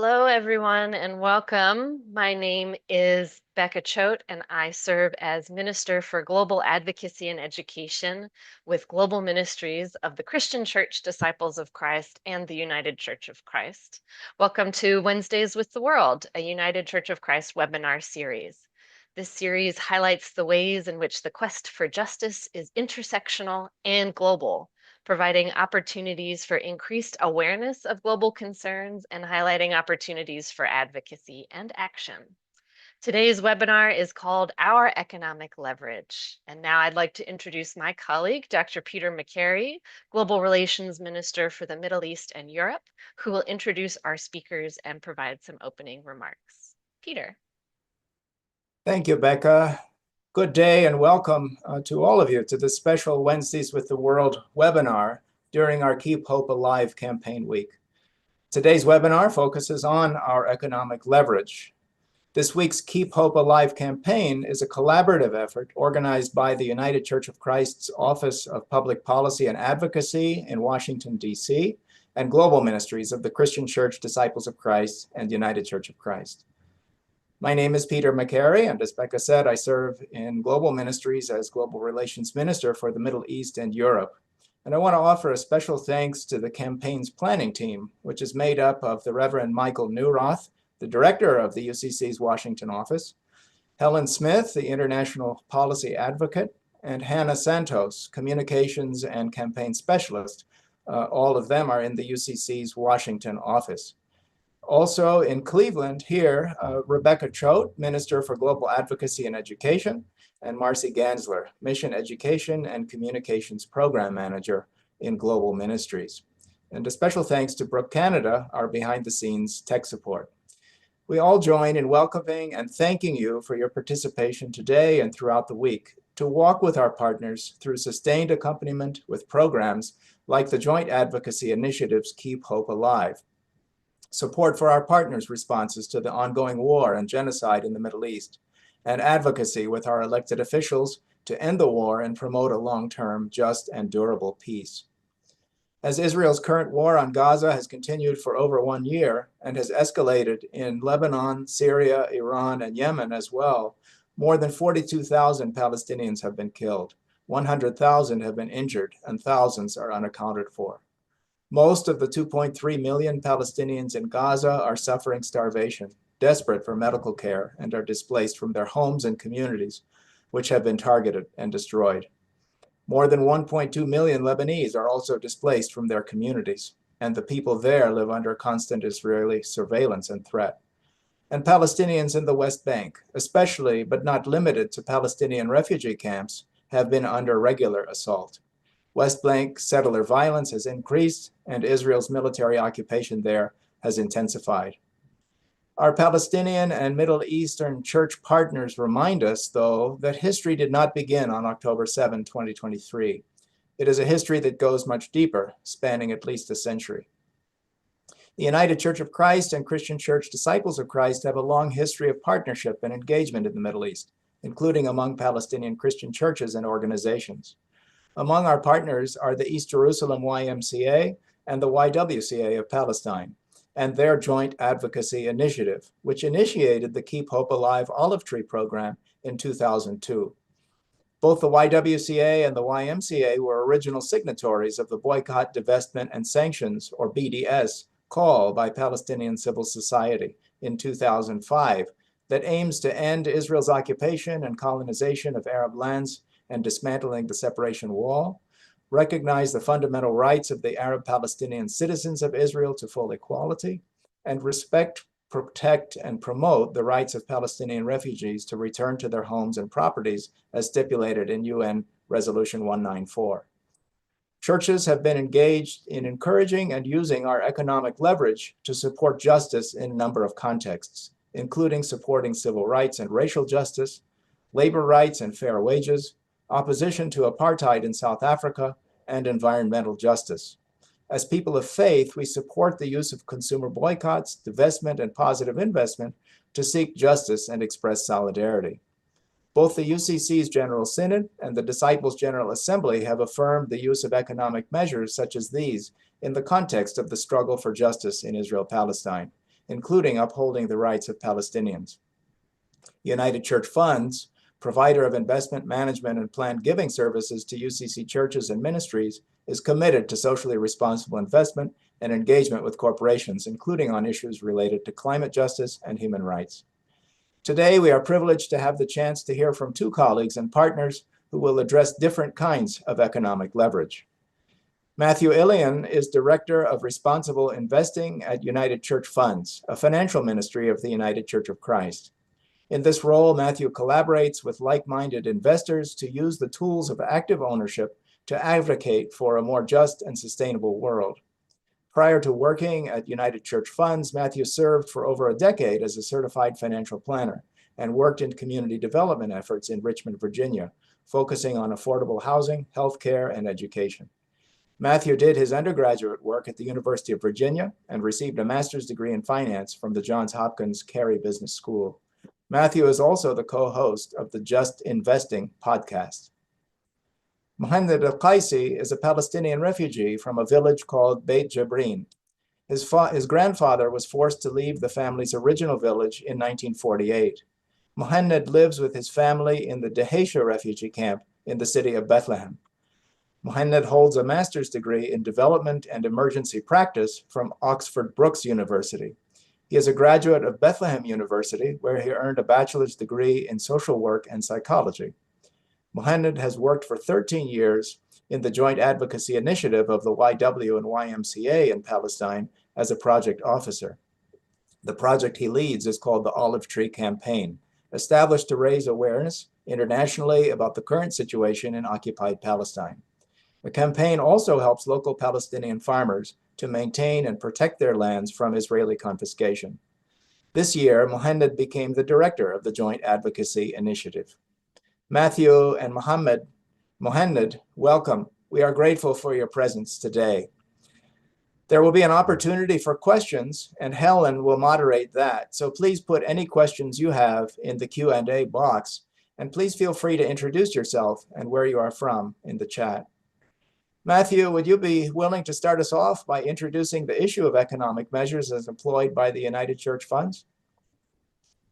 Hello, everyone, and welcome. My name is Becca Choate, and I serve as Minister for Global Advocacy and Education with Global Ministries of the Christian Church Disciples of Christ and the United Church of Christ. Welcome to Wednesdays with the World, a United Church of Christ webinar series. This series highlights the ways in which the quest for justice is intersectional and global, providing opportunities for increased awareness of global concerns and highlighting opportunities for advocacy and action. Today's webinar is called Our Economic Leverage. And now I'd like to introduce my colleague, Dr. Peter McCary, Global Relations Minister for the Middle East and Europe, who will introduce our speakers and provide some opening remarks. Peter. Thank you, Becca. Good day and welcome to all of you to this special Wednesdays with the World webinar during our Keep Hope Alive campaign week. Today's webinar focuses on our economic leverage. This week's Keep Hope Alive campaign is a collaborative effort organized by the United Church of Christ's Office of Public Policy and Advocacy in Washington, D.C., and Global Ministries of the Christian Church Disciples of Christ and United Church of Christ. My name is Peter McCary, and as Becca said, I serve in Global Ministries as Global Relations Minister for the Middle East and Europe. And I want to offer a special thanks to the campaign's planning team, which is made up of the Reverend Michael Neuroth, the director of the UCC's Washington office, Helen Smith, the International Policy Advocate, and Hannah Santos, Communications and Campaign Specialist. All of them are in the UCC's Washington office. Also in Cleveland here, Rebecca Choate, Minister for Global Advocacy and Education, and Marcy Gansler, Mission Education and Communications Program Manager in Global Ministries. And a special thanks to Brooke Canada, our behind-the-scenes tech support. We all join in welcoming and thanking you for your participation today and throughout the week to walk with our partners through sustained accompaniment with programs like the Joint Advocacy Initiative's Keep Hope Alive, support for our partners' responses to the ongoing war and genocide in the Middle East, and advocacy with our elected officials to end the war and promote a long-term, just and durable peace. As Israel's current war on Gaza has continued for over 1 year and has escalated in Lebanon, Syria, Iran, and Yemen as well, more than 42,000 Palestinians have been killed, 100,000 have been injured, and thousands are unaccounted for. Most of the 2.3 million Palestinians in Gaza are suffering starvation, desperate for medical care, and are displaced from their homes and communities, which have been targeted and destroyed. More than 1.2 million Lebanese are also displaced from their communities, and the people there live under constant Israeli surveillance and threat. And Palestinians in the West Bank, especially but not limited to Palestinian refugee camps, have been under regular assault. West Bank settler violence has increased, and Israel's military occupation there has intensified. Our Palestinian and Middle Eastern church partners remind us, though, that history did not begin on October 7, 2023. It is a history that goes much deeper, spanning at least a century. The United Church of Christ and Christian Church Disciples of Christ have a long history of partnership and engagement in the Middle East, including among Palestinian Christian churches and organizations. Among our partners are the East Jerusalem YMCA and the YWCA of Palestine, and their Joint Advocacy Initiative, which initiated the Keep Hope Alive Olive Tree program in 2002. Both the YWCA and the YMCA were original signatories of the Boycott, Divestment, and Sanctions, or BDS, call by Palestinian civil society in 2005 that aims to end Israel's occupation and colonization of Arab lands and dismantling the separation wall, recognize the fundamental rights of the Arab Palestinian citizens of Israel to full equality, and respect, protect, and promote the rights of Palestinian refugees to return to their homes and properties as stipulated in UN Resolution 194. Churches have been engaged in encouraging and using our economic leverage to support justice in a number of contexts, including supporting civil rights and racial justice, labor rights and fair wages, opposition to apartheid in South Africa, and environmental justice. As people of faith, we support the use of consumer boycotts, divestment, and positive investment to seek justice and express solidarity. Both the UCC's General Synod and the Disciples' General Assembly have affirmed the use of economic measures such as these in the context of the struggle for justice in Israel-Palestine, including upholding the rights of Palestinians. United Church Funds, provider of investment management and planned giving services to UCC churches and ministries, is committed to socially responsible investment and engagement with corporations, including on issues related to climate justice and human rights. Today, we are privileged to have the chance to hear from two colleagues and partners who will address different kinds of economic leverage. Matthew Illian is Director of Responsible Investing at United Church Funds, a financial ministry of the United Church of Christ. In this role, Matthew collaborates with like-minded investors to use the tools of active ownership to advocate for a more just and sustainable world. Prior to working at United Church Funds, Matthew served for over a decade as a certified financial planner and worked in community development efforts in Richmond, Virginia, focusing on affordable housing, healthcare, and education. Matthew did his undergraduate work at the University of Virginia and received a master's degree in finance from the Johns Hopkins Carey Business School. Matthew is also the co-host of the Just Investing podcast. Muhanad al-Qaisi is a Palestinian refugee from a village called Beit Jabrin. His grandfather was forced to leave the family's original village in 1948. Muhanad lives with his family in the Dheisheh refugee camp in the city of Bethlehem. Muhanad holds a master's degree in development and emergency practice from Oxford Brookes University. He is a graduate of Bethlehem University, where he earned a bachelor's degree in social work and psychology. Muhanad has worked for 13 years in the Joint Advocacy Initiative of the YW and YMCA in Palestine as a project officer. The project he leads is called the Olive Tree Campaign, established to raise awareness internationally about the current situation in occupied Palestine. The campaign also helps local Palestinian farmers to maintain and protect their lands from Israeli confiscation. This year, Muhanad became the director of the Joint Advocacy Initiative. Matthew and Muhanad, welcome. We are grateful for your presence today. There will be an opportunity for questions, and Helen will moderate that. So please put any questions you have in the Q&A box, and please feel free to introduce yourself and where you are from in the chat. Matthew, would you be willing to start us off by introducing the issue of economic measures as employed by the United Church Funds?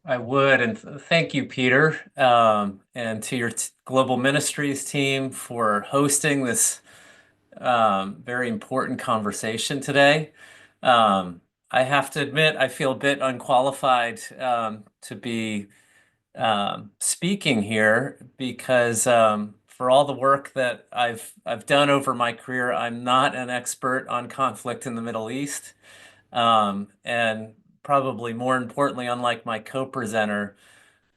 I would, and thank you, Peter, and to your global ministries team for hosting this very important conversation today. I have to admit, I feel a bit unqualified to be speaking here because for all the work that I've done over my career, I'm not an expert on conflict in the Middle East, and probably more importantly, unlike my co-presenter,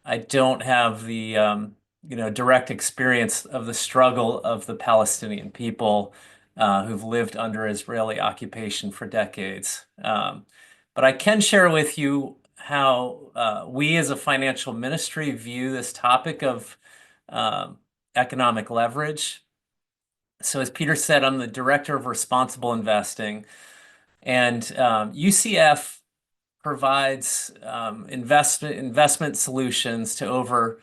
I don't have the direct experience of the struggle of the Palestinian people who've lived under Israeli occupation for decades. But I can share with you how we as a financial ministry view this topic of economic leverage. So as Peter said, I'm the director of responsible investing, and UCF provides investment solutions to over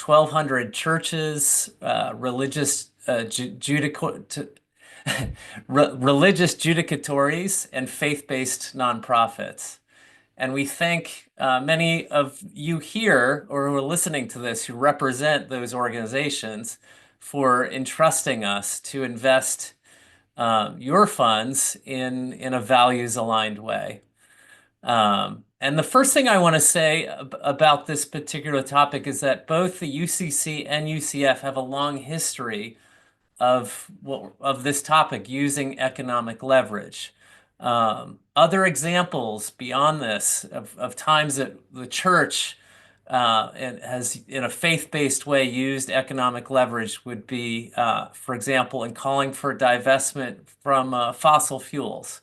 1,200 churches, religious judicatories, and faith-based nonprofits. And we thank many of you here or who are listening to this who represent those organizations for entrusting us to invest your funds in a values-aligned way. And the first thing I want to say about this particular topic is that both the UCC and UCF have a long history of this topic, using economic leverage. Other examples beyond this of times that the church has, in a faith-based way, used economic leverage would be, for example, in calling for divestment from fossil fuels.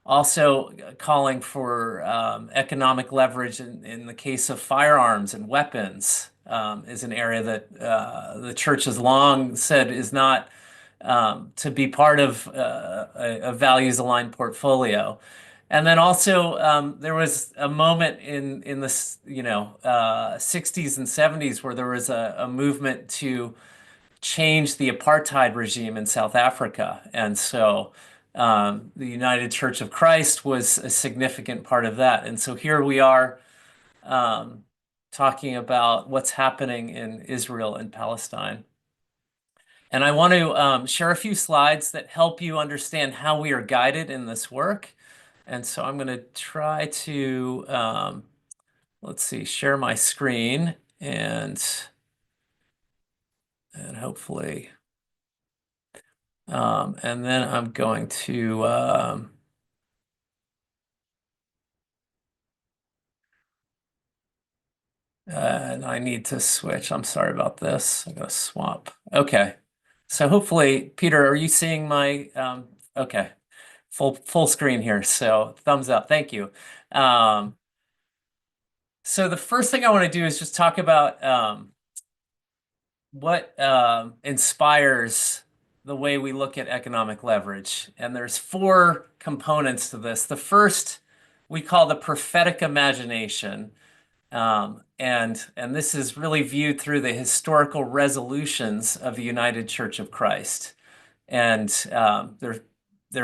Also calling for economic leverage in the case of firearms and weapons is an area that the church has long said is not to be part of a values-aligned portfolio. And then also there was a moment in the 60s and 70s where there was a movement to change the apartheid regime in South Africa. And so The United Church of Christ was a significant part of that. And so here we are talking about what's happening in Israel and Palestine. And I want to share a few slides that help you understand how we are guided in this work. And so I'm going to try to, let's see, share my screen and hopefully, and then I'm going to, and I need to switch. I'm sorry about this. I'm going to swap. Okay. So hopefully, Peter, are you seeing my, okay, full screen here. So thumbs up. Thank you. So the first thing I want to do is just talk about what inspires the way we look at economic leverage. And there's four components to this. The first we call the prophetic imagination. And this is really viewed through the historical resolutions of the United Church of Christ. And there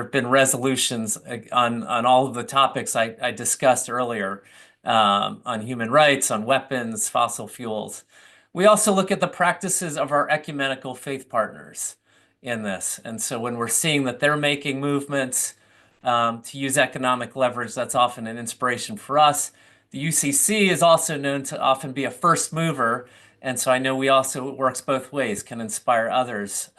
have been resolutions on all of the topics I discussed earlier, on human rights, on weapons, fossil fuels. We also look at the practices of our ecumenical faith partners in this. And so when we're seeing that they're making movements to use economic leverage, that's often an inspiration for us. The UCC is also known to often be a first mover. And so I know we also, it works both ways, can inspire others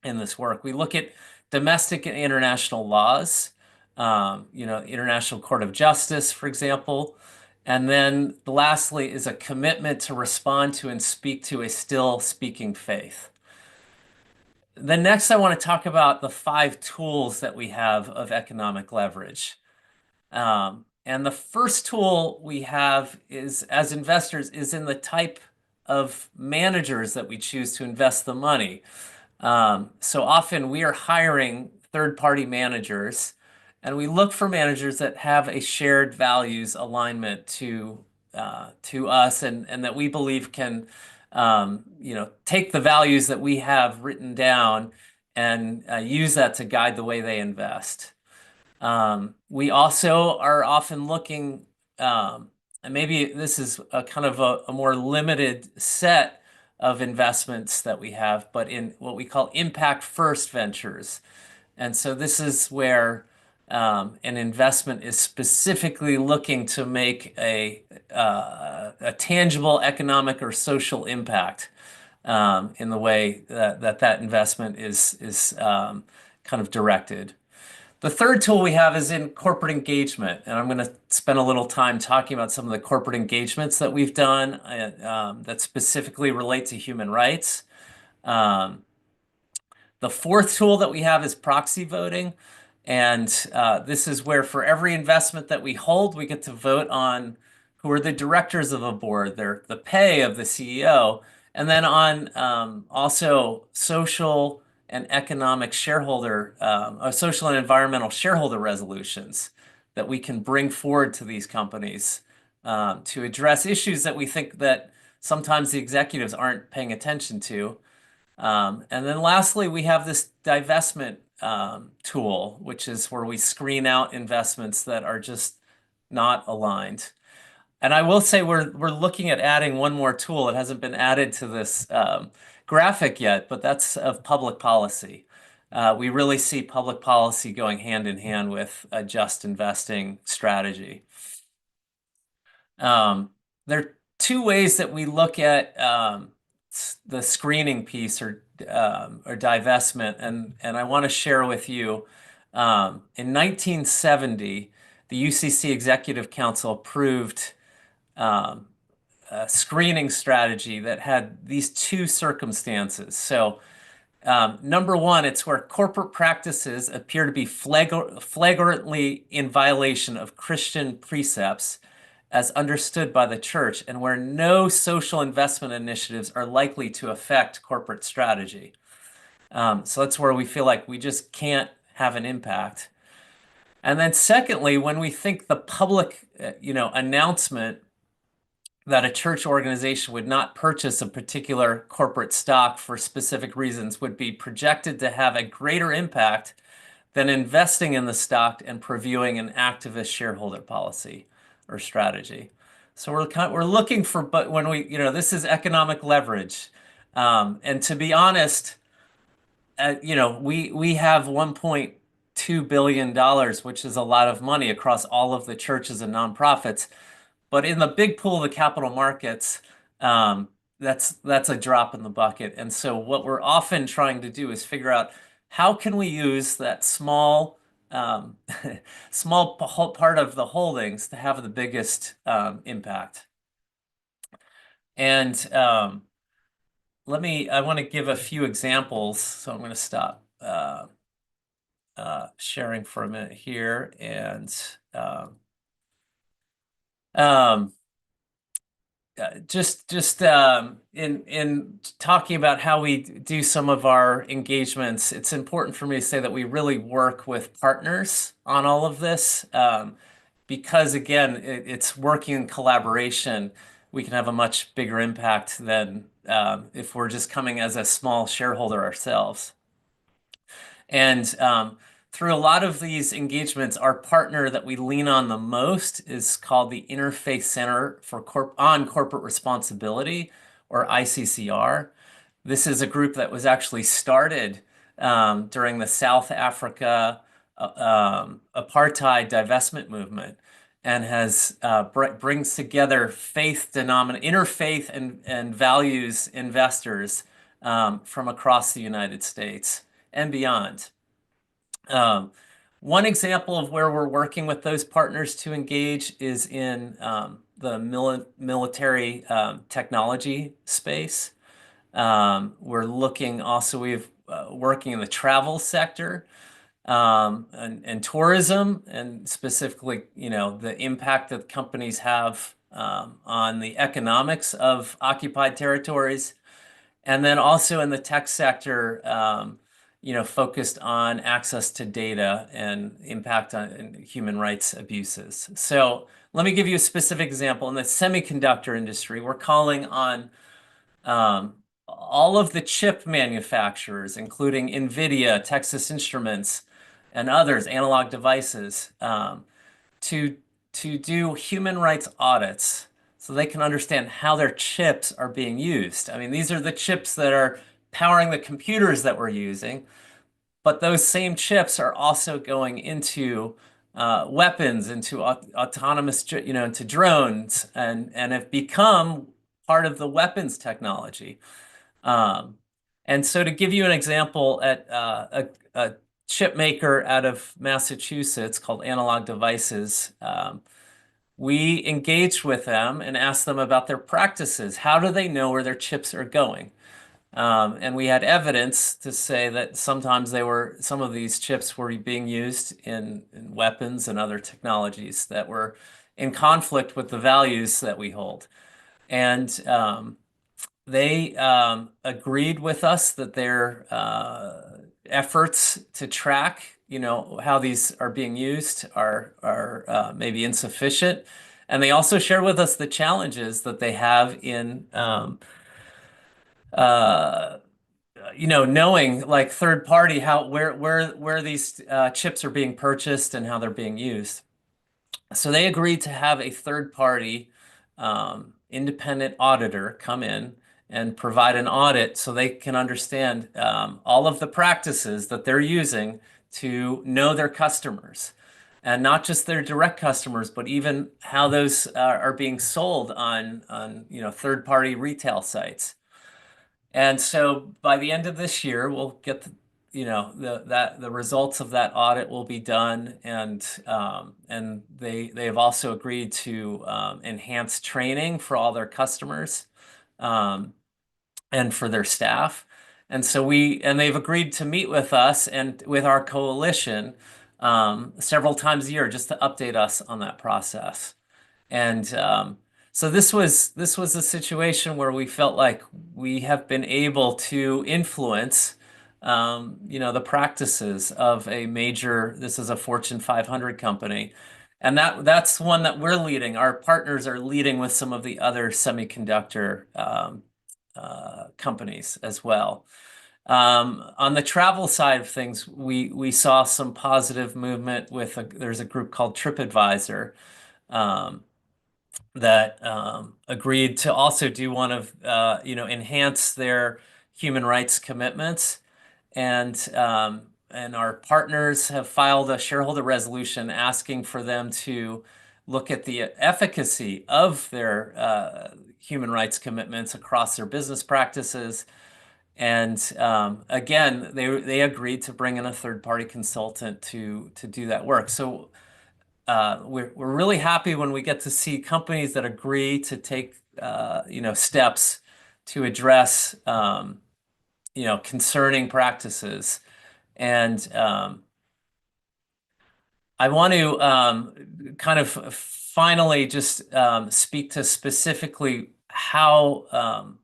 in this work. We look at domestic and international laws, International Court of Justice, for example. And then lastly is a commitment to respond to and speak to a still speaking faith. Then next, I want to talk about the 5 tools that we have of economic leverage. And the first tool we have is, as investors, is in the type of managers that we choose to invest the money. So often we are hiring third-party managers, and we look for managers that have a shared values alignment to us, and that we believe can, take the values that we have written down and use that to guide the way they invest. We also are often looking, and maybe this is a kind of a more limited set of investments that we have, but in what we call impact first ventures. And so this is where an investment is specifically looking to make a tangible economic or social impact in the way that investment is kind of directed. The third tool we have is in corporate engagement, and I'm going to spend a little time talking about some of the corporate engagements that we've done that specifically relate to human rights. The fourth tool that we have is proxy voting, and this is where for every investment that we hold, we get to vote on who are the directors of a board, the pay of the CEO, and then on also social and economic shareholder, social and environmental shareholder resolutions that we can bring forward to these companies to address issues that we think that sometimes the executives aren't paying attention to. And then lastly, we have this divestment tool, which is where we screen out investments that are just not aligned. And I will say we're looking at adding one more tool. It hasn't been added to this graphic yet, but that's of public policy. We really see public policy going hand in hand with a just investing strategy. There are 2 ways that we look at the screening piece or divestment, and I want to share with you. In 1970, the UCC Executive Council approved a screening strategy that had these 2 circumstances. So number one, it's where corporate practices appear to be flagrantly in violation of Christian precepts as understood by the church, and where no social investment initiatives are likely to affect corporate strategy. So that's where we feel like we just can't have an impact. And then secondly, when we think the public, announcement that a church organization would not purchase a particular corporate stock for specific reasons would be projected to have a greater impact than investing in the stock and previewing an activist shareholder policy or strategy. So we're looking for, but when this is economic leverage. And to be honest, we have $1.2 billion, which is a lot of money across all of the churches and nonprofits. But in the big pool of the capital markets, that's a drop in the bucket. And so what we're often trying to do is figure out how can we use that small small part of the holdings to have the biggest impact. And I want to give a few examples. So I'm going to stop sharing for a minute here and just in talking about how we do some of our engagements, it's important for me to say that we really work with partners on all of this, because again, it's working in collaboration. We can have a much bigger impact than if we're just coming as a small shareholder ourselves. And through a lot of these engagements, our partner that we lean on the most is called the Interfaith Center on Corporate Responsibility, or ICCR. This is a group that was actually started during the South Africa apartheid divestment movement, and has brings together interfaith and values investors from across the United States and beyond. One example of where we're working with those partners to engage is in the military technology space. We're looking also, we've working in the travel sector and tourism, and specifically, the impact that companies have on the economics of occupied territories. And then also in the tech sector, focused on access to data and impact on human rights abuses. So let me give you a specific example. In the semiconductor industry, we're calling on all of the chip manufacturers, including NVIDIA, Texas Instruments, and others, Analog Devices, to do human rights audits so they can understand how their chips are being used. I mean, these are the chips that are powering the computers that we're using, but those same chips are also going into weapons, into autonomous, into drones, and have become part of the weapons technology. And so to give you an example, at a chip maker out of Massachusetts called Analog Devices, we engaged with them and asked them about their practices. How do they know where their chips are going? And we had evidence to say that sometimes some of these chips were being used in weapons and other technologies that were in conflict with the values that we hold. And they agreed with us that their efforts to track, how these are being used are maybe insufficient. And they also shared with us the challenges that they have in knowing, like, third party, where these chips are being purchased and how they're being used. So they agreed to have a third party independent auditor come in and provide an audit so they can understand all of the practices that they're using to know their customers, and not just their direct customers, but even how those are being sold on third-party retail sites. And so by the end of this year, we'll get the results of that audit will be done, and they have also agreed to enhance training for all their customers and for their staff. And so they've agreed to meet with us and with our coalition several times a year just to update us on that process. And so this was a situation where we felt like we have been able to influence the practices of this is a Fortune 500 company. And that's one that we're leading. Our partners are leading with some of the other semiconductor companies as well. On the travel side of things, we saw some positive movement with there's a group called TripAdvisor um, that agreed to also do one of enhance their human rights commitments, and our partners have filed a shareholder resolution asking for them to look at the efficacy of their human rights commitments across their business practices. And again, they agreed to bring in a third-party consultant to do that work. So we're really happy when we get to see companies that agree to take steps to address concerning practices. And I want to kind of finally just speak to specifically how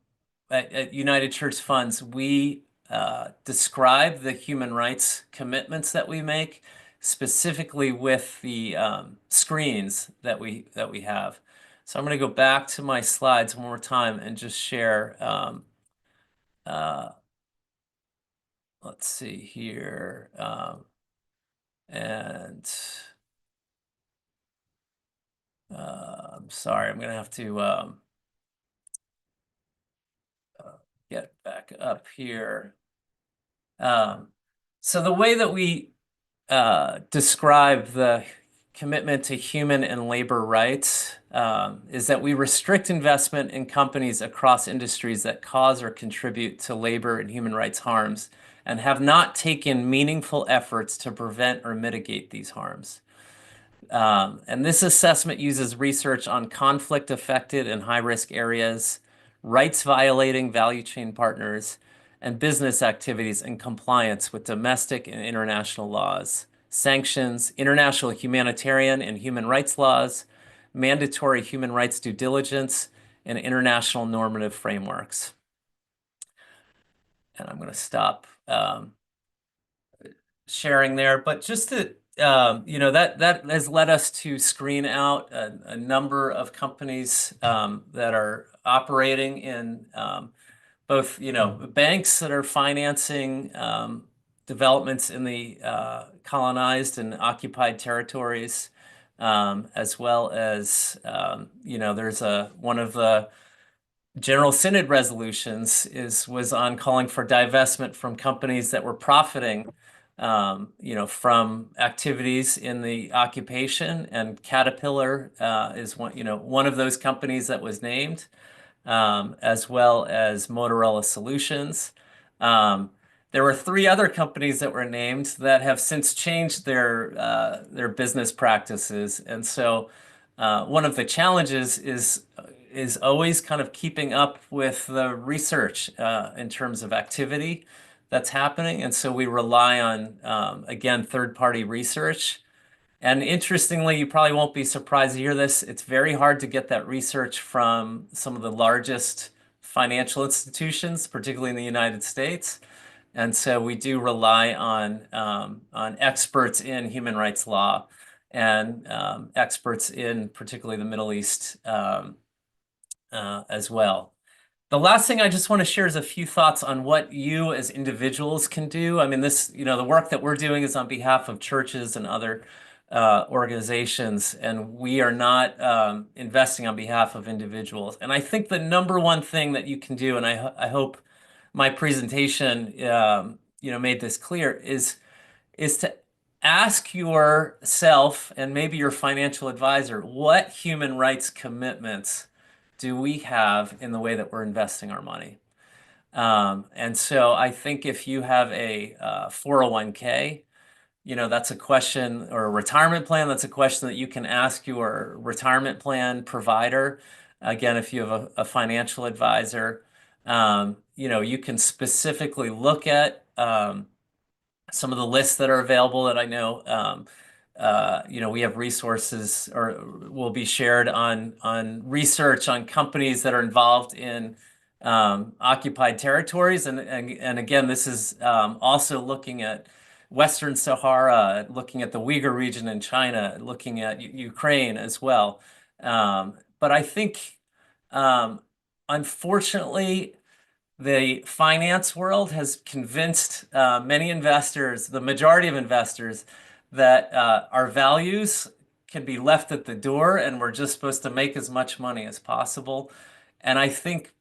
at United Church Funds we describe the human rights commitments that we make, specifically with the screens that we have. So I'm going to go back to my slides one more time and just share. Let's see here. And I'm sorry, I'm going to have to get back up here. So the way that we describe the commitment to human and labor rights is that we restrict investment in companies across industries that cause or contribute to labor and human rights harms and have not taken meaningful efforts to prevent or mitigate these harms. And this assessment uses research on conflict-affected and high-risk areas, rights-violating value chain partners, and business activities in compliance with domestic and international laws, sanctions, international humanitarian and human rights laws, mandatory human rights due diligence, and international normative frameworks. And I'm going to stop sharing there, but just to that has led us to screen out a number of companies that are operating in both banks that are financing developments in the colonized and occupied territories, as well as there's one of the General Synod resolutions was on calling for divestment from companies that were profiting from activities in the occupation, and Caterpillar is one of those companies that was named, as well as Motorola Solutions. There were three other companies that were named that have since changed their business practices, and so one of the challenges is always kind of keeping up with the research in terms of activity that's happening. And so we rely on, again, third-party research. And interestingly, you probably won't be surprised to hear this, it's very hard to get that research from some of the largest financial institutions, particularly in the United States. And so we do rely on experts in human rights law and experts in particularly the Middle East as well. The last thing I just want to share is a few thoughts on what you as individuals can do. I mean, the work that we're doing is on behalf of churches and other organizations, and we are not investing on behalf of individuals. And I think the number one thing that you can do, and I hope my presentation made this clear, is to ask yourself and maybe your financial advisor, what human rights commitments do we have in the way that we're investing our money? And so I think if you have a 401k, that's a question, or a retirement plan, that's a question that you can ask your retirement plan provider. Again, if you have a financial advisor, you can specifically look at some of the lists that are available that I know we have resources or will be shared on research on companies that are involved in occupied territories. And again, this is also looking at Western Sahara, looking at the Uyghur region in China, looking at Ukraine as well. But I think, unfortunately, the finance world has convinced many investors, the majority of investors, that our values can be left at the door and we're just supposed to make as much money as possible. And I think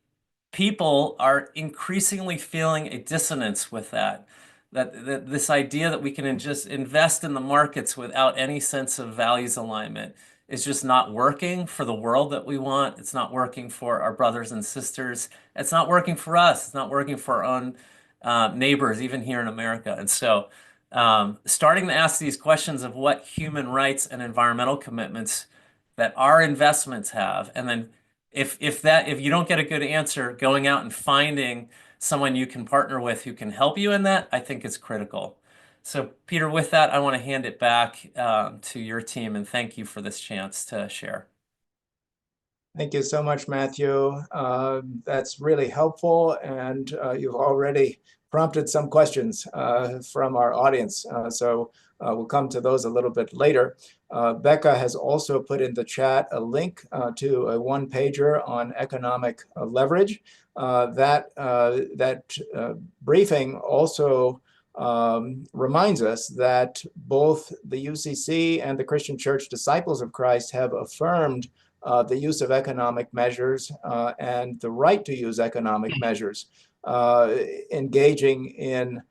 people are increasingly feeling a dissonance with that. That this idea that we can just invest in the markets without any sense of values alignment is just not working for the world that we want. It's not working for our brothers and sisters. It's not working for us. It's not working for our own neighbors, even here in America. And so starting to ask these questions of what human rights and environmental commitments that our investments have, and then if you don't get a good answer, going out and finding someone you can partner with who can help you in that, I think is critical. So Peter, with that, I want to hand it back to your team and thank you for this chance to share. Thank you so much, Matthew. That's really helpful, and you've already prompted some questions from our audience. So we'll come to those a little bit later. Becca has also put in the chat a link to a one-pager on economic leverage. That briefing also reminds us that both the UCC and the Christian Church Disciples of Christ have affirmed the use of economic measures and the right to use economic measures, engaging in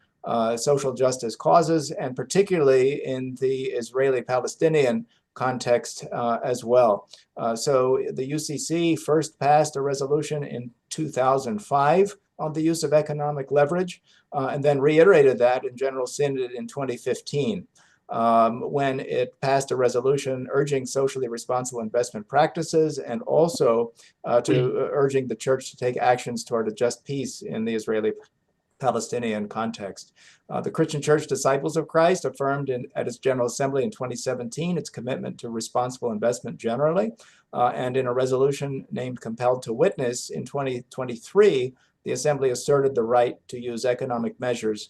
social justice causes, and particularly in the Israeli-Palestinian context as well. So the UCC first passed a resolution in 2005 on the use of economic leverage, and then reiterated that in General Synod in 2015. When it passed a resolution urging socially responsible investment practices and also urging the church to take actions toward a just peace in the Israeli-Palestinian context. The Christian Church Disciples of Christ affirmed at its General Assembly in 2017 its commitment to responsible investment generally, and in a resolution named Compelled to Witness in 2023, the Assembly asserted the right to use economic measures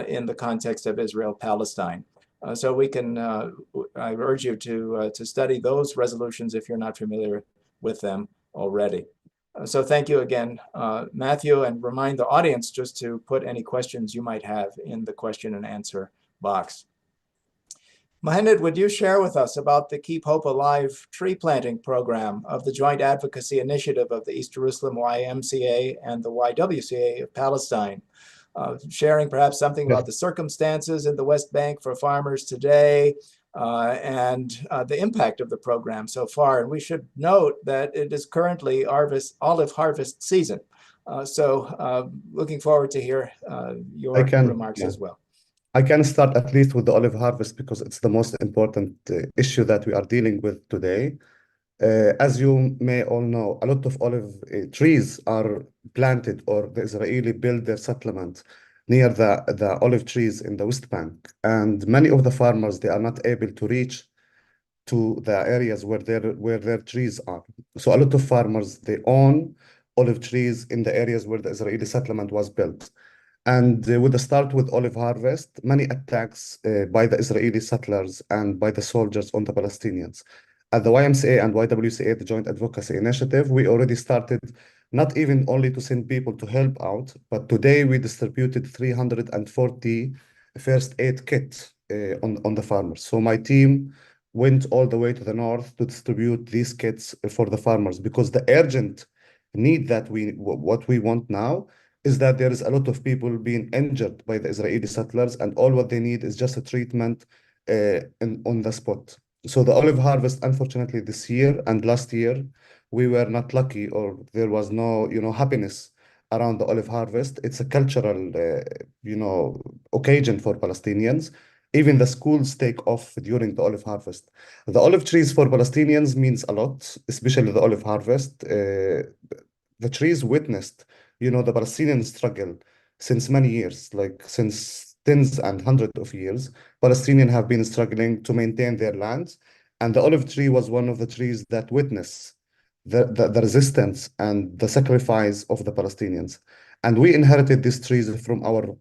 in the context of Israel-Palestine. So we can, I urge you to study those resolutions if you're not familiar with them already. So thank you again, Matthew, and remind the audience just to put any questions you might have in the question and answer box. Muhanad, would you share with us about the Keep Hope Alive tree planting program of the Joint Advocacy Initiative of the East Jerusalem YMCA and the YWCA of Palestine? Sharing perhaps something about the circumstances in the West Bank for farmers today and the impact of the program so far. And we should note that it is currently olive harvest season. So looking forward to hear your remarks as well. I can start at least with the olive harvest because it's the most important issue that we are dealing with today. As you may all know, a lot of olive trees are planted, or the Israeli build their settlement near the olive trees in the West Bank. And many of the farmers, they are not able to reach to the areas where their trees are. So a lot of farmers, they own olive trees in the areas where the Israeli settlement was built. And with the start with olive harvest, many attacks by the Israeli settlers and by the soldiers on the Palestinians. At the YMCA and YWCA, the Joint Advocacy Initiative, we already started not even only to send people to help out, but today we distributed 340 first aid kits on the farmers. So my team went all the way to the north to distribute these kits for the farmers because the urgent need that what we want now is that there is a lot of people being injured by the Israeli settlers, and all what they need is just a treatment on the spot. So the olive harvest, unfortunately, this year and last year, we were not lucky, or there was no, happiness around the olive harvest. It's a cultural, occasion for Palestinians. Even the schools take off during the olive harvest. The olive trees for Palestinians means a lot, especially the olive harvest. The trees witnessed the Palestinian struggle since many years, like since tens and hundreds of years. Palestinians have been struggling to maintain their lands, and the olive tree was one of the trees that witnessed the resistance and the sacrifice of the Palestinians. And we inherited these trees from our,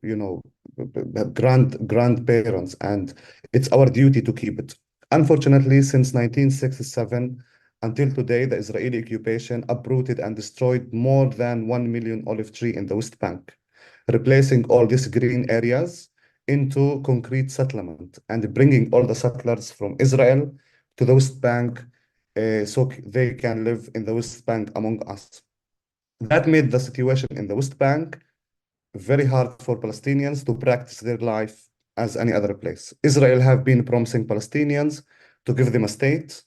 grandparents, and it's our duty to keep it. Unfortunately, since 1967, Until today, the Israeli occupation uprooted and destroyed more than 1 million olive trees in the West Bank, replacing all these green areas into concrete settlement and bringing all the settlers from Israel to the West Bank so they can live in the West Bank among us. That made the situation in the West Bank very hard for Palestinians to practice their life as any other place. Israel have been promising Palestinians to give them a state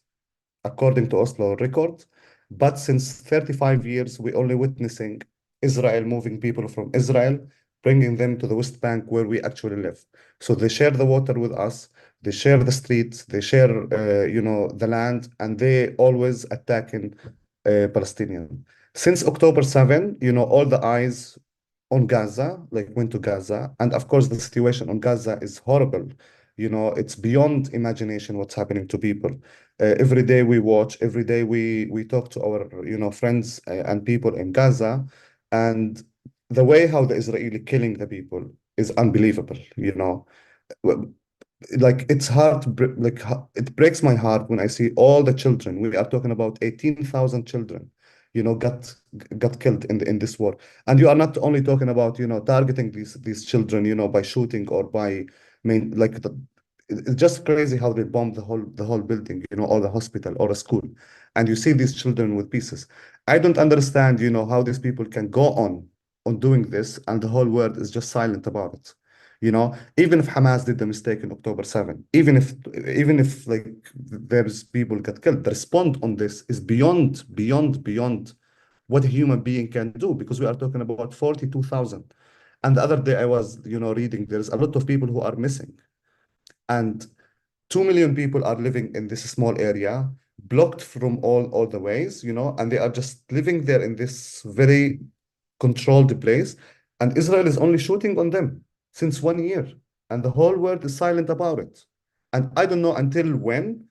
according to Oslo record, but since 35 years, we're only witnessing Israel moving people from Israel, bringing them to the West Bank where we actually live. So they share the water with us, they share the streets, they share, the land, and they always attacking Palestinian. Since October 7, all the eyes on Gaza, like went to Gaza. And of course, the situation on Gaza is horrible. It's beyond imagination what's happening to people. Every day we watch, every day we talk to our, friends and people in Gaza. And the way how the Israeli killing the people is unbelievable. Like it's hard to it breaks my heart when I see all the children. We are talking about 18,000 children, got killed in this war. And you are not only talking about, targeting these children, by shooting or by it's just crazy how they bombed the whole building, or the hospital or a school. And you see these children with pieces. I don't understand, how these people can go on doing this and the whole world is just silent about it. Even if Hamas did the mistake in October 7, even if like there's people get killed, the response on this is beyond what a human being can do, because we are talking about 42,000. And the other day I was, reading there's a lot of people who are missing. And 2 million people are living in this small area, blocked from all the ways, and they are just living there in this very controlled place. And Israel is only shooting on them since 1 year, and the whole world is silent about it. And I don't know until when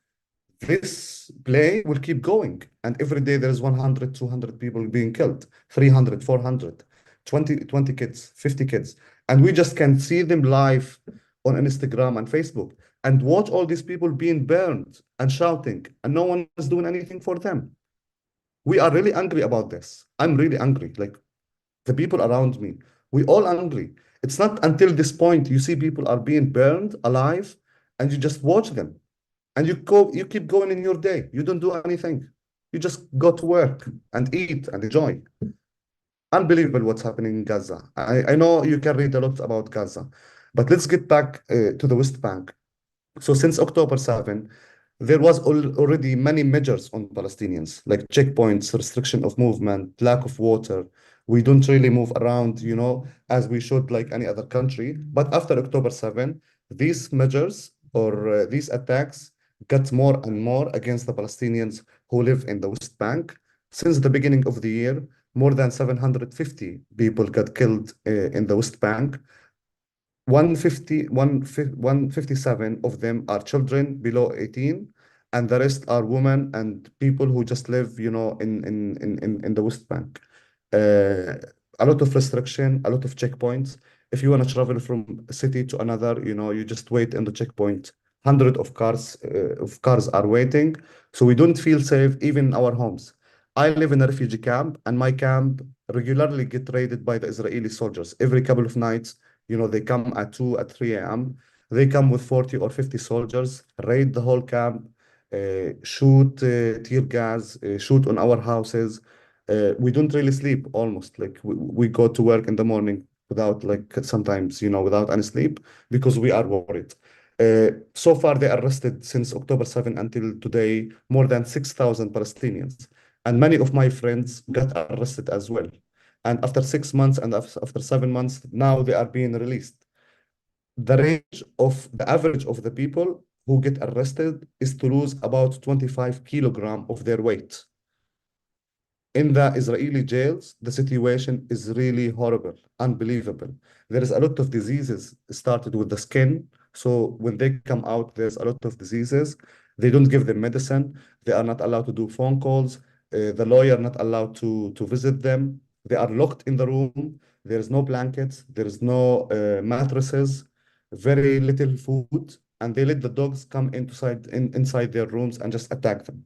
this play will keep going. And every day there's 100, 200 people being killed, 300, 400, 20 kids, 50 kids. And we just can see them live on Instagram and Facebook and watch all these people being burned and shouting, and no one is doing anything for them. We are really angry about this. I'm really angry. Like the people around me, we all angry. It's not until this point you see people are being burned alive and you just watch them and you keep going in your day. You don't do anything. You just go to work and eat and enjoy. Unbelievable what's happening in Gaza. I know you can read a lot about Gaza, but let's get back to the West Bank. So since October 7, there was already many measures on Palestinians, like checkpoints, restriction of movement, lack of water. We don't really move around, as we should like any other country. But after October 7, these measures or these attacks got more and more against the Palestinians who live in the West Bank. Since the beginning of the year, more than 750 people got killed in the West Bank. 157 of them are children below 18, and the rest are women and people who just live, in the West Bank. A lot of restriction, a lot of checkpoints. If you want to travel from a city to another, you just wait in the checkpoint. Hundred of cars are waiting, so we don't feel safe even in our homes. I live in a refugee camp, and my camp regularly get raided by the Israeli soldiers every couple of nights. They come at 2, at 3 a.m. They come with 40 or 50 soldiers, raid the whole camp, shoot tear gas, shoot on our houses. We don't really sleep almost. Like we go to work in the morning without like sometimes, without any sleep because we are worried. So far, they arrested since October 7 until today more than 6,000 Palestinians. And many of my friends got arrested as well. And after 6 months and after 7 months, now they are being released. The average of the people who get arrested is to lose about 25 kilograms of their weight. In the Israeli jails, the situation is really horrible, unbelievable. There is a lot of diseases started with the skin. So when they come out, there's a lot of diseases. They don't give them medicine. They are not allowed to do phone calls. The lawyer not allowed to visit them. They are locked in the room. There's no blankets. There's no mattresses. Very little food, and they let the dogs come inside their rooms and just attack them.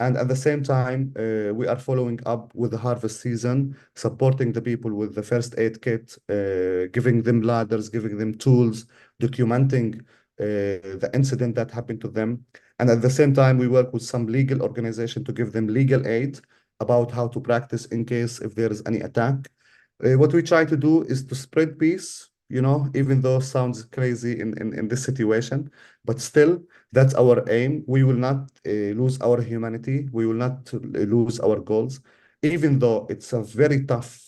And at the same time, we are following up with the harvest season, supporting the people with the first aid kit, giving them ladders, giving them tools, documenting the incident that happened to them. And at the same time, we work with some legal organization to give them legal aid about how to practice in case if there is any attack. What we try to do is to spread peace, even though it sounds crazy in this situation, but still, that's our aim. We will not lose our humanity. We will not lose our goals, even though it's a very tough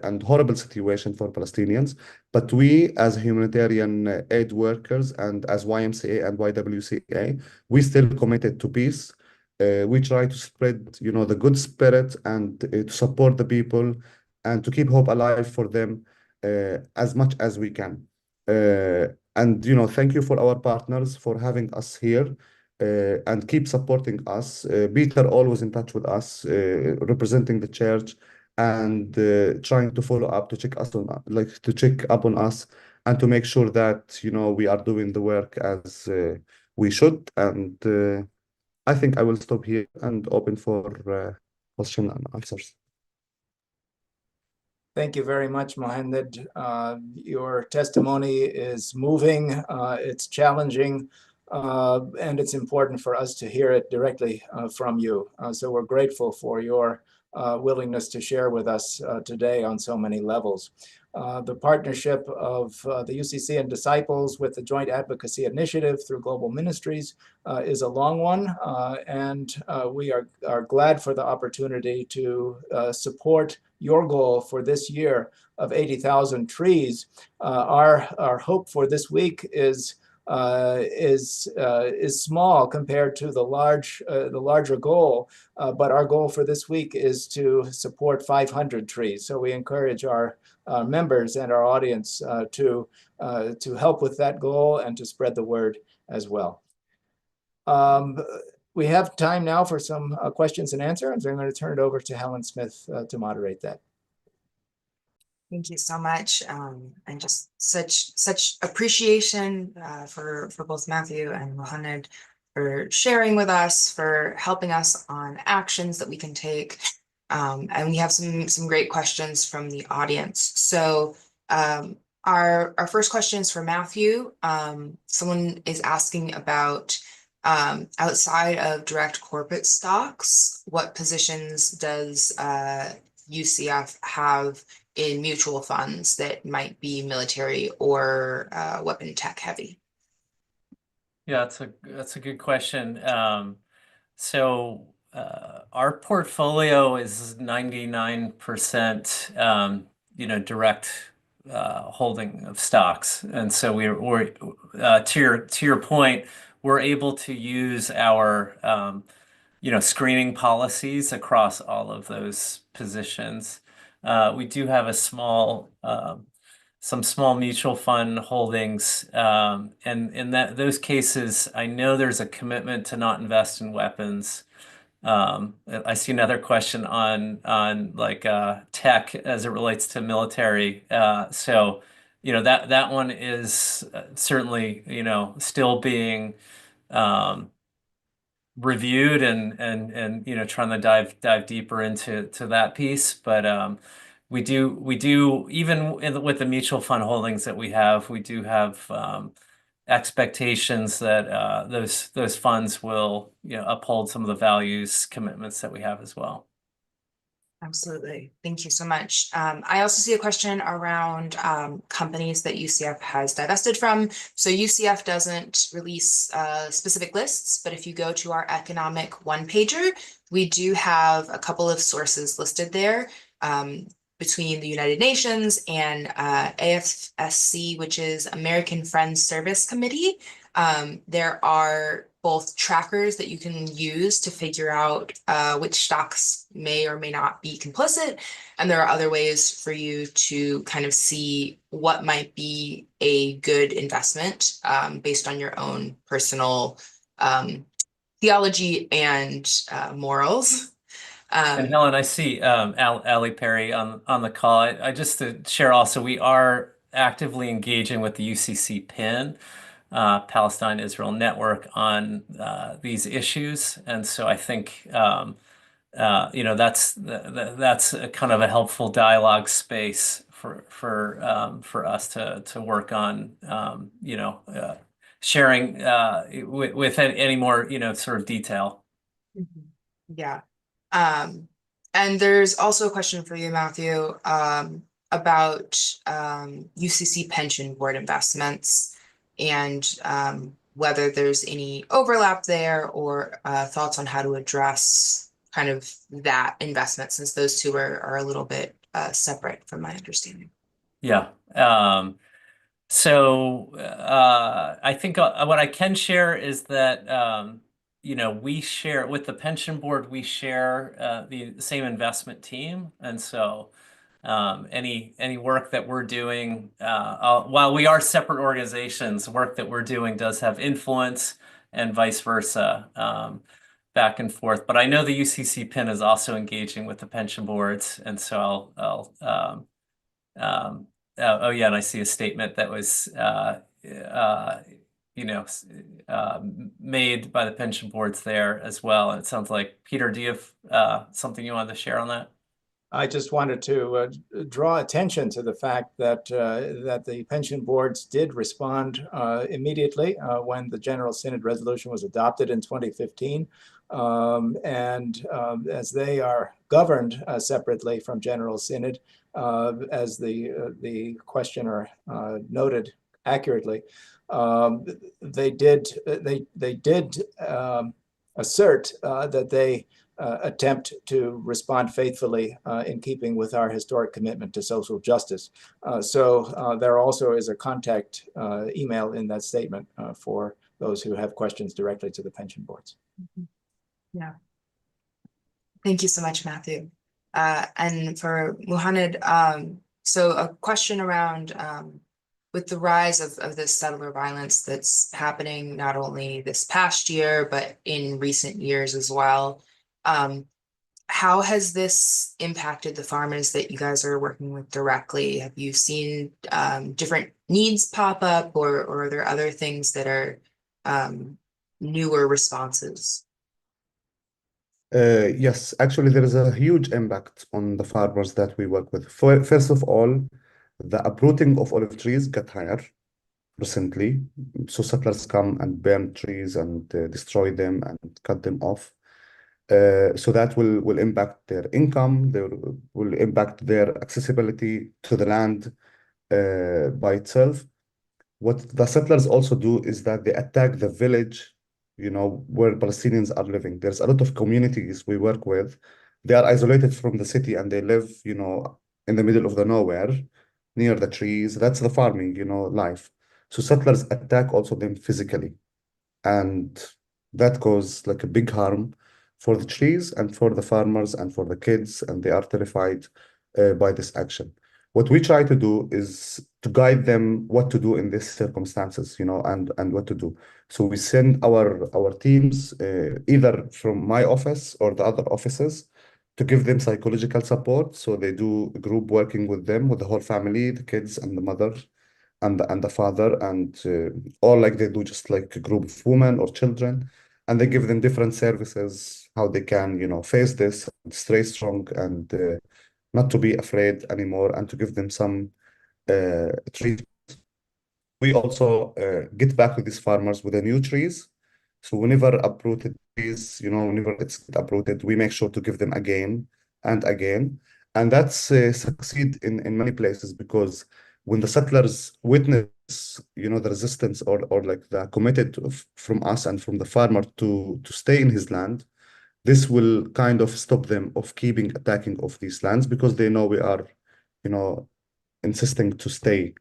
and horrible situation for Palestinians. But we, as humanitarian aid workers and as YMCA and YWCA, we still committed to peace. We try to spread, the good spirit and to support the people and to keep hope alive for them as much as we can. And thank you for our partners for having us here and keep supporting us. Peter always in touch with us, representing the church and trying to follow up to check up on us and to make sure that we are doing the work as we should. And I think I will stop here and open for question and answers. Thank you very much, Muhanad. Your testimony is moving, it's challenging, and it's important for us to hear it directly from you. So we're grateful for your willingness to share with us today on so many levels. The partnership of the UCC and Disciples with the Joint Advocacy Initiative through Global Ministries is a long one, and we are glad for the opportunity to support your goal for this year of 80,000 trees. Our hope for this week is small compared to the larger goal, but our goal for this week is to support 500 trees. So we encourage our members and our audience to help with that goal and to spread the word as well. We have time now for some questions and answers. I'm going to turn it over to Helen Smith to moderate that. Thank you so much, and just such appreciation for both Matthew and Muhanad for sharing with us, for helping us on actions that we can take, and we have some great questions from the audience. So our first question is for Matthew. Someone is asking about outside of direct corporate stocks, what positions does UCF have in mutual funds that might be military or weapon tech heavy? Yeah, that's a good question. So our portfolio is 99% direct holding of stocks, and so we're to your point, we're able to use our screening policies across all of those positions. We do have some small mutual fund holdings, and in those cases, I know there's a commitment to not invest in weapons. I see another question on like tech as it relates to military. So that one is certainly still being reviewed and trying to dive deeper into that piece, but we do even with the mutual fund holdings that we have, we do have expectations that those funds will uphold some of the values commitments that we have as well. Absolutely. Thank you so much. I also see a question around companies that UCF has divested from. So UCF doesn't release specific lists, but if you go to our economic one-pager, we do have a couple of sources listed there between the United Nations and AFSC, which is American Friends Service Committee. There are both trackers that you can use to figure out which stocks may or may not be complicit. And there are other ways for you to kind of see what might be a good investment based on your own personal theology and morals. And Helen, I see Ali Perry on the call. I just to share also, we are actively engaging with the UCC PIN. Palestine-Israel network on these issues. And so I think that's a kind of a helpful dialogue space for us to work on sharing with any more sort of detail. Mhm. Yeah. And there's also a question for you, Matthew, about UCC pension board investments and whether there's any overlap there or thoughts on how to address kind of that investment, since those two are a little bit separate from my understanding. Yeah. So I think what I can share is that we share with the pension board, we share the same investment team, and so any work that we're doing, while we are separate organizations, work that we're doing does have influence, and vice versa, back and forth. But I know the UCC PIN is also engaging with the pension boards, and so oh yeah, and I see a statement that was made by the pension boards there as well. And it sounds like, Peter, do you have something you wanted to share on that? I just wanted to draw attention to the fact that that the pension boards did respond immediately when the General Synod resolution was adopted in 2015. As they are governed separately from General Synod, as the questioner noted accurately, they did assert that they attempt to respond faithfully in keeping with our historic commitment to social justice. So there also is a contact email in that statement for those who have questions directly to the pension boards. Yeah. Thank you so much, Matthew. And for Muhanad, so a question around with the rise of this settler violence that's happening not only this past year, but in recent years as well. How has this impacted the farmers that you guys are working with directly? Have you seen different needs pop up, or are there other things that are newer responses? Yes, actually, there is a huge impact on the farmers that we work with. First of all, the uprooting of olive trees got higher recently. So settlers come and burn trees and destroy them and cut them off. So that will impact their income, they will impact their accessibility to the land by itself. What the settlers also do is that they attack the village, where Palestinians are living. There's a lot of communities we work with. They are isolated from the city and they live, in the middle of the nowhere, near the trees. That's the farming, life. So settlers attack also them physically. And that causes like a big harm for the trees and for the farmers and for the kids, and they are terrified by this action. What we try to do is to guide them what to do in these circumstances, and what to do. So we send our teams either from my office or the other offices to give them psychological support. So they do group working with them, with the whole family, the kids and the mother and the father, and or like they do just like a group of women or children, and they give them different services how they can face this, stay strong, and not to be afraid anymore, and to give them some treatment. We also get back with these farmers with the new trees. So whenever uprooted trees, whenever it's uprooted, we make sure to give them again and again. And that's succeed in many places, because when the settlers witness, the resistance or like the committed from us and from the farmer to stay in his land, this will kind of stop them of keeping attacking of these lands, because they know we are, insisting to stay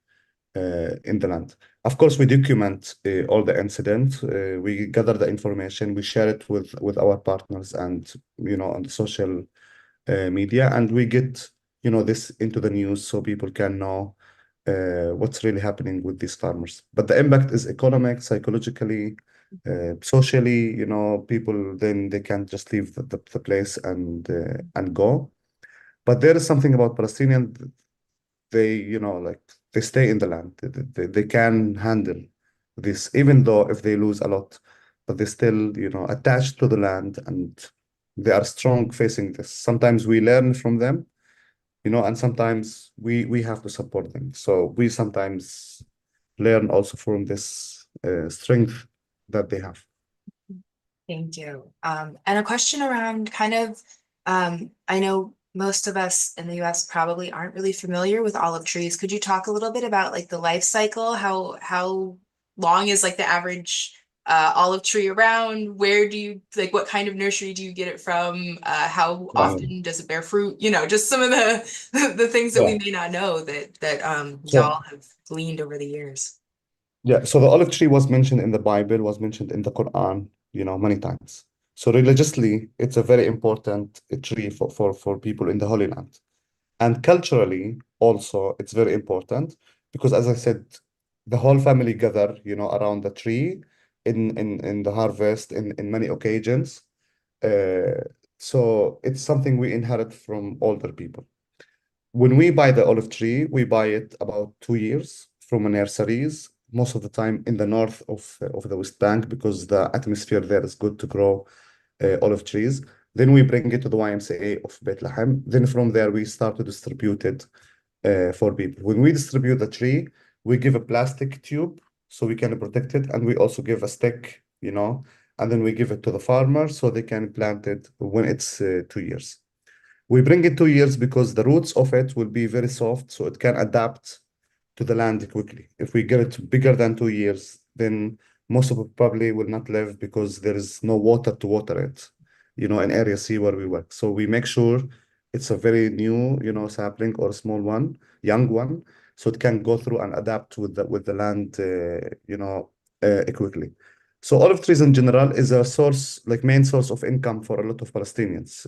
in the land. Of course, we document all the incidents. We gather the information, we share it with our partners and on the social media, and we get this into the news so people can know what's really happening with these farmers. But the impact is economic, psychologically, socially. People then they can't just leave the place and go. But there is something about Palestinian. They like they stay in the land. They can handle this, even though if they lose a lot, but they're still, attached to the land and they are strong facing this. Sometimes we learn from them, and sometimes we have to support them. So we sometimes learn also from this strength that they have. Thank you. And a question around I know most of us in the US probably aren't really familiar with olive trees. Could you talk a little bit about like the life cycle? How long is like the average olive tree around? Where do you like what kind of nursery do you get it from? How often does it bear fruit? Just some of the things that we may not know that y'all have gleaned over the years. Yeah, so the olive tree was mentioned in the Bible, was mentioned in the Quran, many times. So religiously, it's a very important tree for people in the Holy Land. And culturally, also, it's very important because, as I said, the whole family gather, around the tree in the harvest in many occasions. Uh, so it's something we inherit from older people. When we buy the olive tree, we buy it about 2 years from nurseries, most of the time in the north of the West Bank because the atmosphere there is good to grow olive trees. Then we bring it to the YMCA of Bethlehem. Then from there, we start to distribute it for people. When we distribute the tree, we give a plastic tube so we can protect it. And we also give a stick, and then we give it to the farmer so they can plant it when it's 2 years. We bring it 2 years because the roots of it will be very soft, so it can adapt to the land quickly. If we get it bigger than 2 years, then most of it probably will not live because there is no water to water it, in area C where we work. So we make sure it's a very new, sapling or a small one, young one, so it can go through and adapt with the land, quickly. So olive trees in general is a source, like main source of income for a lot of Palestinians.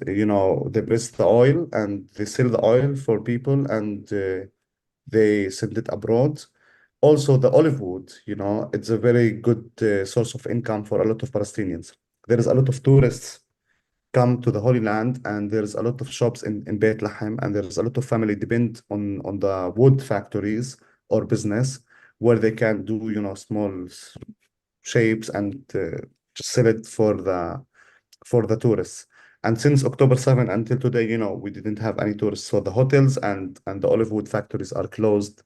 They press the oil and they sell the oil for people and they send it abroad. Also, the olive wood, it's a very good source of income for a lot of Palestinians. There is a lot of tourists come to the Holy Land, and there's a lot of shops in Bethlehem, and there's a lot of family depend on the wood factories or business where they can do, small shapes and just sell it for the tourists. And since October 7 until today, we didn't have any tourists. So the hotels and the olive wood factories are closed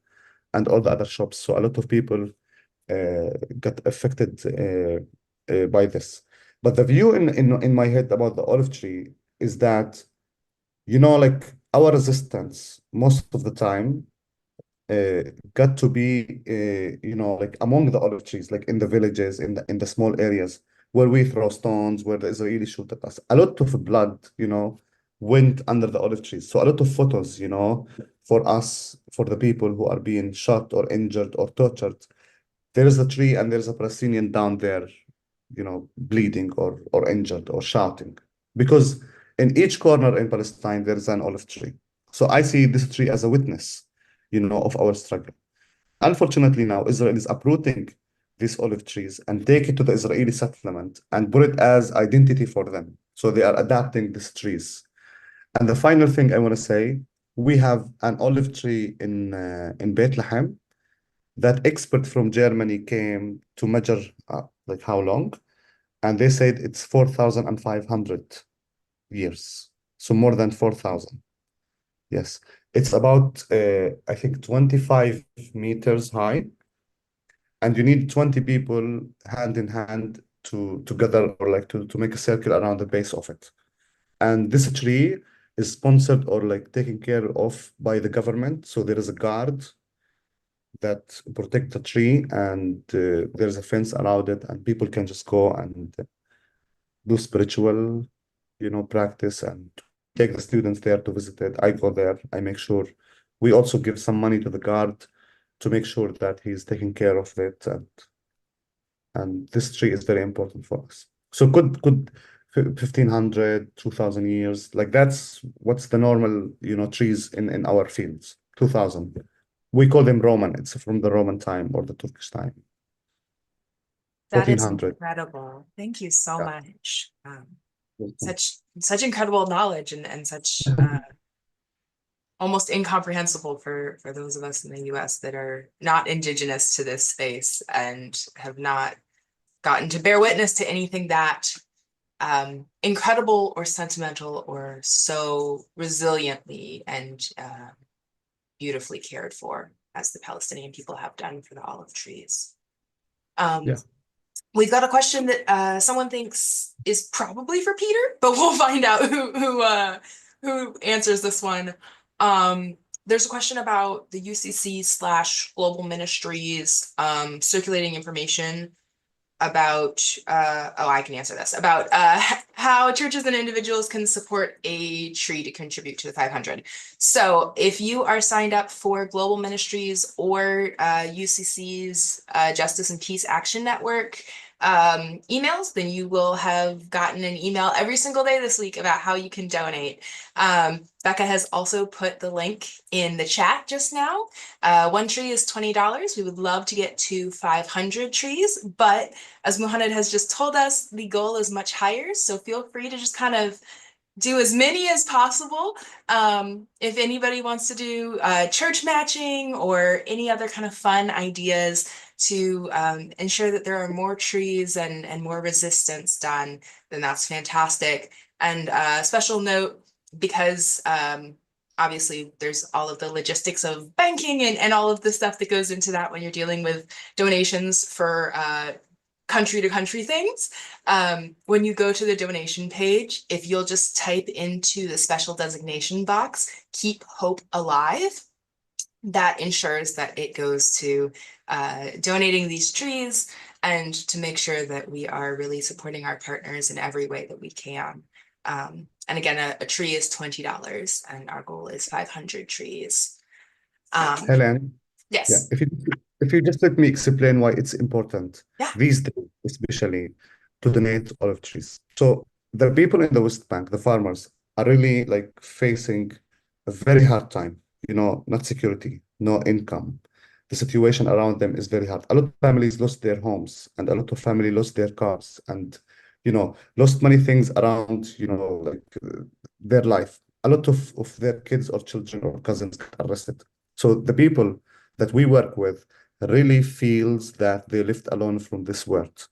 and all the other shops. So a lot of people got affected by this. But the view in my head about the olive tree is that, like our resistance most of the time got to be, like among the olive trees, like in the villages, in the small areas where we throw stones, where the Israelis shoot at us. A lot of blood, went under the olive trees. So a lot of photos, for us, for the people who are being shot or injured or tortured. There is a tree and there's a Palestinian down there, bleeding or injured or shouting. Because in each corner in Palestine, there is an olive tree. So I see this tree as a witness, of our struggle. Unfortunately, now Israel is uprooting these olive trees and take it to the Israeli settlement and put it as identity for them. So they are adapting these trees. And the final thing I want to say, we have an olive tree in Bethlehem that expert from Germany came to measure like how long, and they said it's 4,500 years, so more than 4,000. Yes, it's about I think 25 meters high, and you need 20 people hand in hand to together or like to make a circle around the base of it. And this tree is sponsored or like taken care of by the government. So there is a guard that protect the tree, and there's a fence around it, and people can just go and do spiritual, practice, and take the students there to visit it. I go there, I make sure. We also give some money to the guard to make sure that he's taking care of it, and this tree is very important for us. So good 1,500, 2,000 years, like that's what's the normal, trees in our fields, 2,000. We call them Roman. It's from the Roman time or the Turkish time. That is 1,400. incredible. Thank you so Yeah. much. Welcome. Such incredible knowledge and such almost incomprehensible for those of us in the US that are not indigenous to this space and have not gotten to bear witness to anything that incredible or sentimental or so resiliently and beautifully cared for as the Palestinian people have done for the olive trees. Yeah. We've got a question that someone thinks is probably for Peter, but we'll find out who answers this one. There's a question about the UCC / Global Ministries circulating information about, I can answer this, about how churches and individuals can support a tree to contribute to the 500. So if you are signed up for Global Ministries or UCC's Justice and Peace Action Network emails, then you will have gotten an email every single day this week about how you can donate. Becca has also put the link in the chat just now. One tree is $20. We would love to get to 500 trees, but as Muhanad has just told us, the goal is much higher. So feel free to just kind of do as many as possible. If anybody wants to do church matching or any other kind of fun ideas to ensure that there are more trees and more resistance done, then that's fantastic. And special note, because obviously there's all of the logistics of banking and all of the stuff that goes into that when you're dealing with donations for country to country things. When you go to the donation page, if you'll just type into the special designation box, Keep Hope Alive, that ensures that it goes to donating these trees and to make sure that we are really supporting our partners in every way that we can. And again, a tree is $20 and our goal is 500 trees. Helen, yeah, Yes. if you just let me explain why it's important Yeah. these days, especially to donate olive trees. So the people in the West Bank, the farmers, are really like facing a very hard time, not security, no income. The situation around them is very hard. A lot of families lost their homes and a lot of families lost their cars and, lost many things around, their life. A lot of their kids or children or cousins got arrested. So the people that we work with really feels that they lived alone from this world.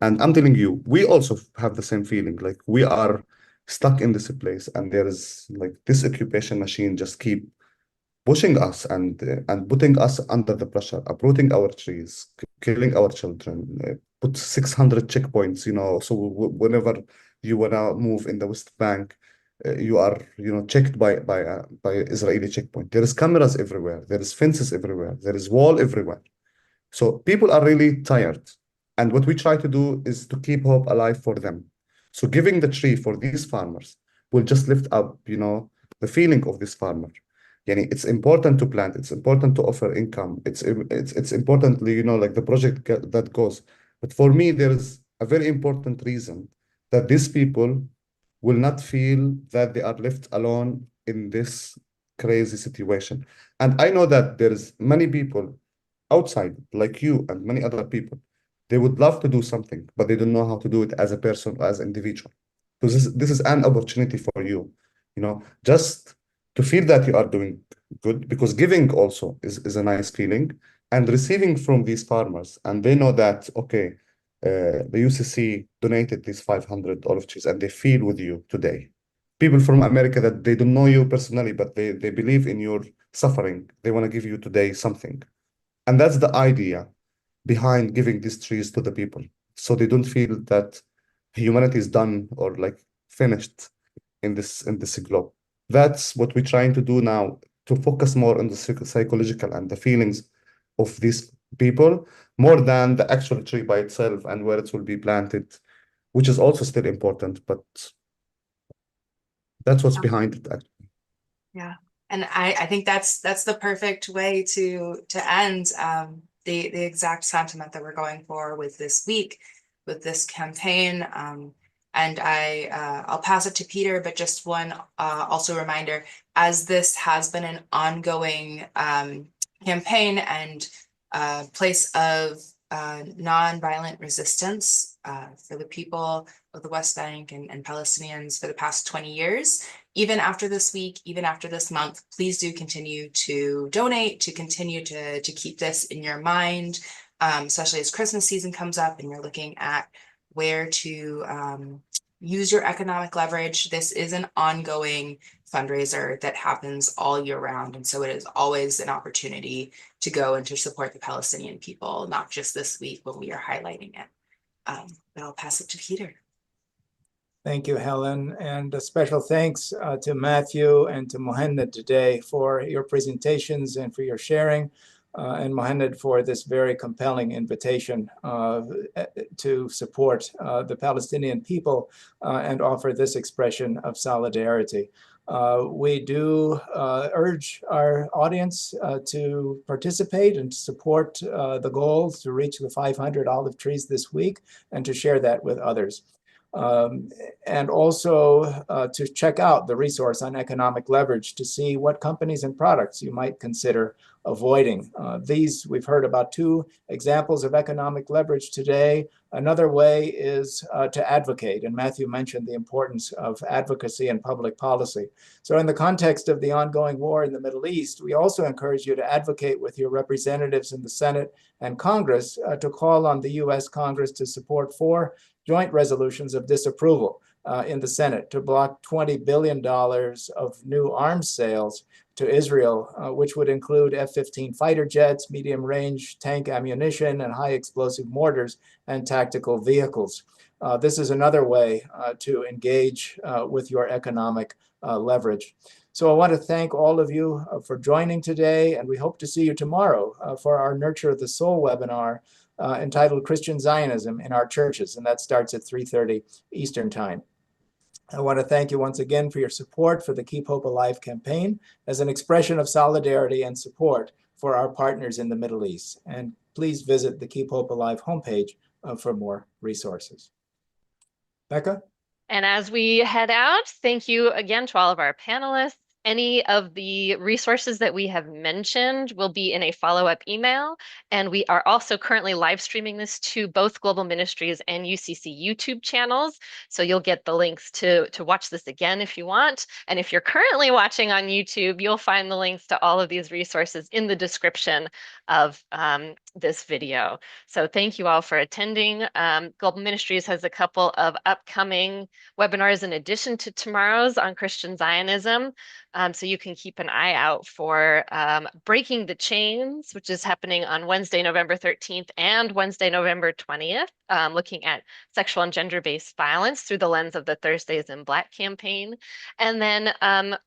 And I'm telling you, we also have the same feeling. Like we are stuck in this place and there is like this occupation machine just keep pushing us and putting us under the pressure, uprooting our trees, killing our children, put 600 checkpoints, so whenever you wanna move in the West Bank, you are, checked by Israeli checkpoint. There is cameras everywhere. There is fences everywhere. There is wall everywhere. So people are really tired. And what we try to do is to keep hope alive for them. So giving the tree for these farmers will just lift up, the feeling of this farmer. Yani it's important to plant. It's important to offer income. It's importantly, like the project that goes. But for me, there is a very important reason that these people will not feel that they are left alone in this crazy situation. And I know that there is many people outside, like you and many other people, they would love to do something, but they don't know how to do it as a person or as an individual. So this is an opportunity for you, just to feel that you are doing good, because giving also is a nice feeling, and receiving from these farmers, and they know that, okay, the UCC donated these 500 olive trees and they feel with you today. People from America that they don't know you personally, but they believe in your suffering. They want to give you today something. And that's the idea behind giving these trees to the people. So they don't feel that humanity is done or like finished in this globe. That's what we're trying to do now, to focus more on the psychological and the feelings of these people, more than the actual tree by itself and where it will be planted, which is also still important, but that's what's behind it, actually. Yeah. And I think that's the perfect way to end the exact sentiment that we're going for with this week, with this campaign. And I'll pass it to Peter, but just one also reminder, as this has been an ongoing campaign and place of nonviolent resistance for the people of the West Bank and Palestinians for the past 20 years. Even after this week, even after this month, please do continue to donate, to continue to keep this in your mind, especially as Christmas season comes up and you're looking at where to use your economic leverage. This is an ongoing fundraiser that happens all year round. And so it is always an opportunity to go and to support the Palestinian people, not just this week when we are highlighting it. But I'll pass it to Peter. Thank you, Helen. And a special thanks to Matthew and to Muhanad today for your presentations and for your sharing. And Muhanad for this very compelling invitation to support the Palestinian people and offer this expression of solidarity. We do urge our audience to participate and to support the goal to reach the 500 olive trees this week and to share that with others. And also to check out the resource on economic leverage to see what companies and products you might consider avoiding. These, we've heard about 2 examples of economic leverage today. Another way is to advocate, and Matthew mentioned the importance of advocacy and public policy. So in the context of the ongoing war in the Middle East, we also encourage you to advocate with your representatives in the Senate and Congress to call on the US Congress to support 4 joint resolutions of disapproval in the Senate to block $20 billion of new arms sales to Israel, which would include F-15 fighter jets, medium-range tank ammunition, and high-explosive mortars and tactical vehicles. This is another way to engage with your economic leverage. So I want to thank all of you for joining today, and we hope to see you tomorrow for our Nurture the Soul webinar entitled Christian Zionism in Our Churches, and that starts at 3:30 Eastern Time. I want to thank you once again for your support for the Keep Hope Alive campaign as an expression of solidarity and support for our partners in the Middle East. And please visit the Keep Hope Alive homepage for more resources. Becca? And as we head out, thank you again to all of our panelists. Any of the resources that we have mentioned will be in a follow-up email. And we are also currently live streaming this to both Global Ministries and UCC YouTube channels. So you'll get the links to watch this again if you want. And if you're currently watching on YouTube, you'll find the links to all of these resources in the description of this video. So thank you all for attending. Global Ministries has a couple of upcoming webinars in addition to tomorrow's on Christian Zionism. So you can keep an eye out for Breaking the Chains, which is happening on Wednesday, November 13th and Wednesday, November 20th, looking at sexual and gender-based violence through the lens of the Thursdays in Black campaign. And then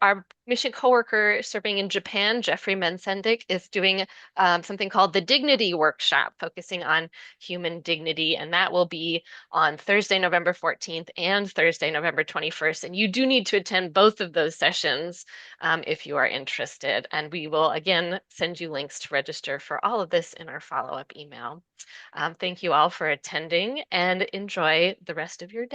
our mission coworker serving in Japan, Jeffrey Mensendik, is doing something called the Dignity Workshop, focusing on human dignity. And that will be on Thursday, November 14th and Thursday, November 21st. And you do need to attend both of those sessions if you are interested. And we will, again, send you links to register for all of this in our follow-up email. Thank you all for attending and enjoy the rest of your day.